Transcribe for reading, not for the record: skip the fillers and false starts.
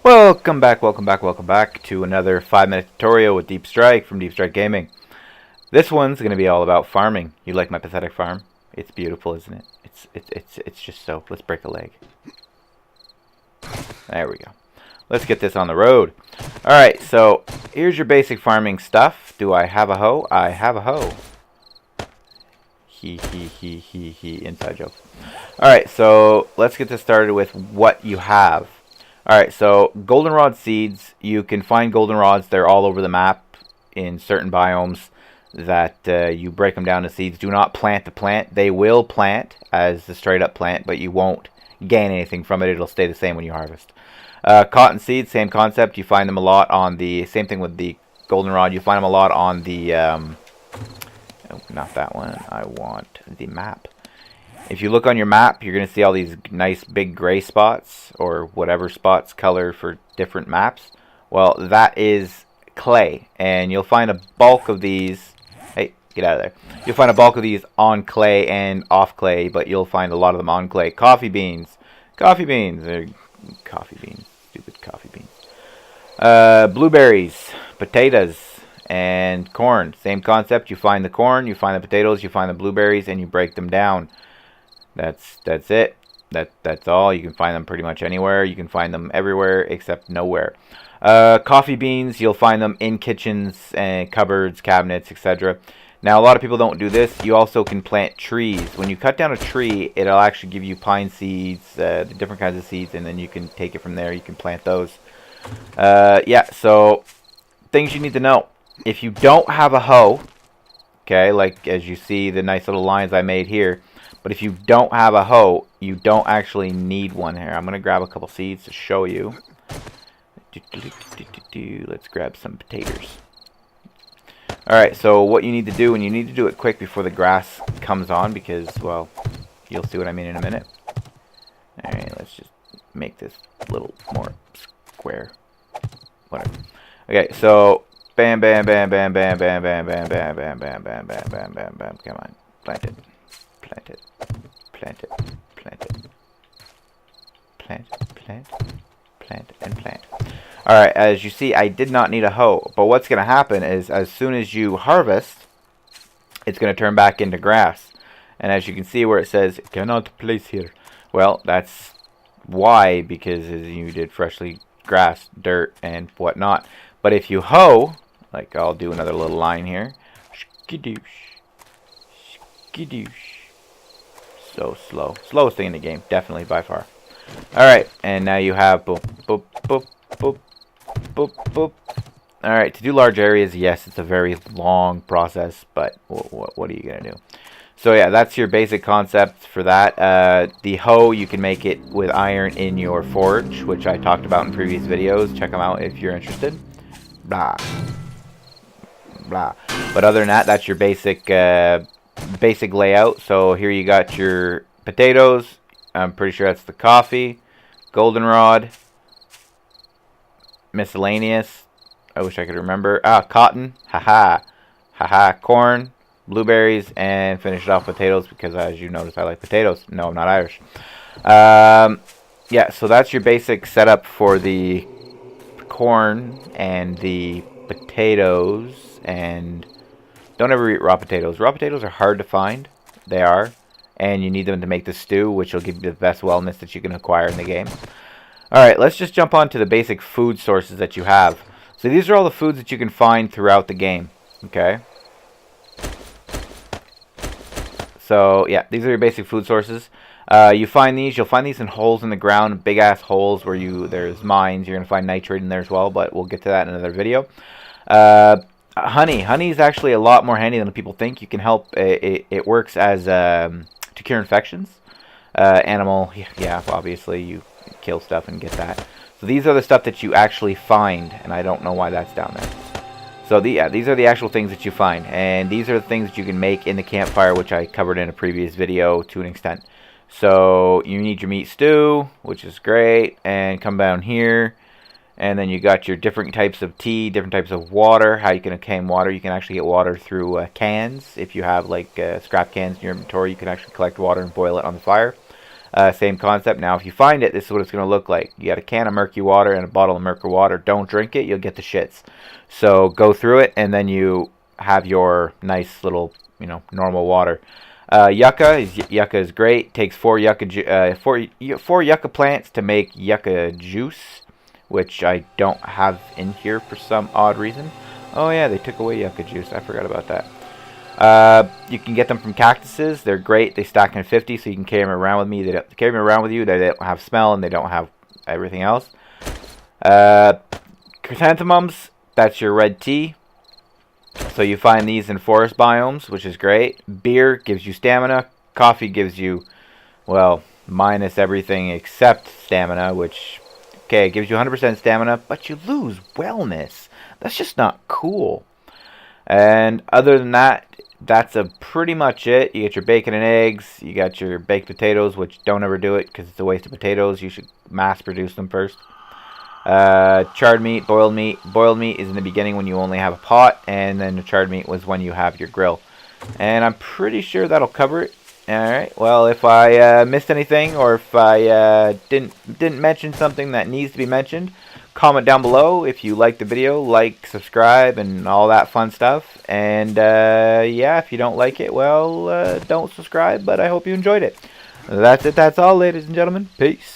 Welcome back to another 5-minute tutorial with Deep Strike from Deep Strike Gaming. This one's going to be all about farming. You like my pathetic farm? It's beautiful, isn't it? It's just so. Let's break a leg. There we go. Let's get this on the road. Alright, so here's your basic farming stuff. Do I have a hoe? I have a hoe. He, inside joke. Alright, so let's get this started with what you have. Alright, so Goldenrod Seeds, you can find goldenrods. They're all over the map in certain biomes that you break them down to seeds. Do not plant the plant. They will plant as a straight up plant, but you won't gain anything from it. It'll stay the same when you harvest. Cotton seeds, same concept. You find them a lot on the, same thing with the goldenrod. You find them a lot on the, oh, not that one. I want the map. If you look on your map, you're going to see all these nice big gray spots, or whatever spots color for different maps. Well, that is clay, and you'll find a bulk of these. Hey, get out of there. You'll find a bulk of these on clay and off clay, but you'll find a lot of them on clay. Coffee beans. Coffee beans. Coffee beans. Stupid coffee beans. Blueberries. Potatoes. And corn. Same concept. You find the corn, you find the potatoes, you find the blueberries, and you break them down. That's it. That's all. You can find them pretty much anywhere. You can find them everywhere except nowhere. Coffee beans, you'll find them in kitchens and cupboards, cabinets, etc. Now, a lot of people don't do this. You also can plant trees. When you cut down a tree, it'll actually give you pine seeds, the different kinds of seeds, and then you can take it from there. You can plant those. Yeah, so things you need to know. If you don't have a hoe, okay, like as you see the nice little lines I made here, but if you don't have a hoe, you don't actually need one here. I'm going to grab a couple seeds to show you. Let's grab some potatoes. Alright, so what you need to do, and you need to do it quick before the grass comes on, because, well, you'll see what I mean in a minute. Alright, let's just make this a little more square. Whatever. Okay, so bam, bam, bam, bam, bam, bam, bam, bam, bam, bam, bam, bam, bam, bam, bam, bam. Come on, plant it. Plant it, plant it, plant it, plant, and plant. Alright, as you see, I did not need a hoe, but what's going to happen is as soon as you harvest, it's going to turn back into grass. And as you can see where it says, cannot place here. Well, that's why, because you did freshly grass, dirt, and whatnot. But if you hoe, like I'll do another little line here, skidoosh, skidoosh. So slow. Slowest thing in the game, definitely, by far. Alright, and now you have boop, boop, boop, boop, boop, boop. Alright, to do large areas, yes, it's a very long process, but what are you going to do? So yeah, that's your basic concept for that. The hoe, you can make it with iron in your forge, which I talked about in previous videos. Check them out if you're interested. Blah. Blah. But other than that, that's your basic layout. So here you got your potatoes. I'm pretty sure that's the coffee, goldenrod, miscellaneous. I wish I could remember. Cotton, haha, corn, blueberries, and finish it off with potatoes because, as you notice, I like potatoes. No, I'm not Irish. Yeah, so that's your basic setup for the corn and the potatoes. And don't ever eat raw potatoes. Raw potatoes are hard to find. They are. And you need them to make the stew, which will give you the best wellness that you can acquire in the game. Alright, let's just jump on to the basic food sources that you have. So these are all the foods that you can find throughout the game. Okay? So, yeah, these are your basic food sources. You'll find these in holes in the ground, big-ass holes where there's mines. You're going to find nitrate in there as well, but we'll get to that in another video. Honey. Honey is actually a lot more handy than people think. You can help. It works as to cure infections. Animal, yeah, obviously you kill stuff and get that. So these are the stuff that you actually find, and I don't know why that's down there. So these are the actual things that you find, and these are the things that you can make in the campfire, which I covered in a previous video to an extent. So you need your meat stew, which is great, and come down here. And then you got your different types of tea, different types of water, how you can obtain water. You can actually get water through cans. If you have like scrap cans in your inventory, you can actually collect water and boil it on the fire. Same concept. Now, if you find it, this is what it's going to look like. You got a can of murky water and a bottle of murky water. Don't drink it. You'll get the shits. So go through it, and then you have your nice little, normal water. Yucca is great. Takes four yucca plants to make yucca juice, which I don't have in here for some odd reason. Oh yeah, they took away yucca juice. I forgot about that. You can get them from cactuses. They're great. They stack in 50, so you can carry them around with me. They don't carry them around with you. They don't have smell and they don't have everything else. Chrysanthemums. That's your red tea. So you find these in forest biomes, which is great. Beer gives you stamina. Coffee gives you, well, minus everything except stamina, which, okay, it gives you 100% stamina, but you lose wellness. That's just not cool. And other than that, that's pretty much it. You get your bacon and eggs. You got your baked potatoes, which don't ever do it because it's a waste of potatoes. You should mass produce them first. Charred meat, boiled meat. Boiled meat is in the beginning when you only have a pot, and then the charred meat was when you have your grill. And I'm pretty sure that'll cover it. Alright, well, if I missed anything, or if I didn't mention something that needs to be mentioned, comment down below. If you like the video, like, subscribe, and all that fun stuff. And yeah, if you don't like it, well, don't subscribe, but I hope you enjoyed it. That's it. That's all, ladies and gentlemen. Peace.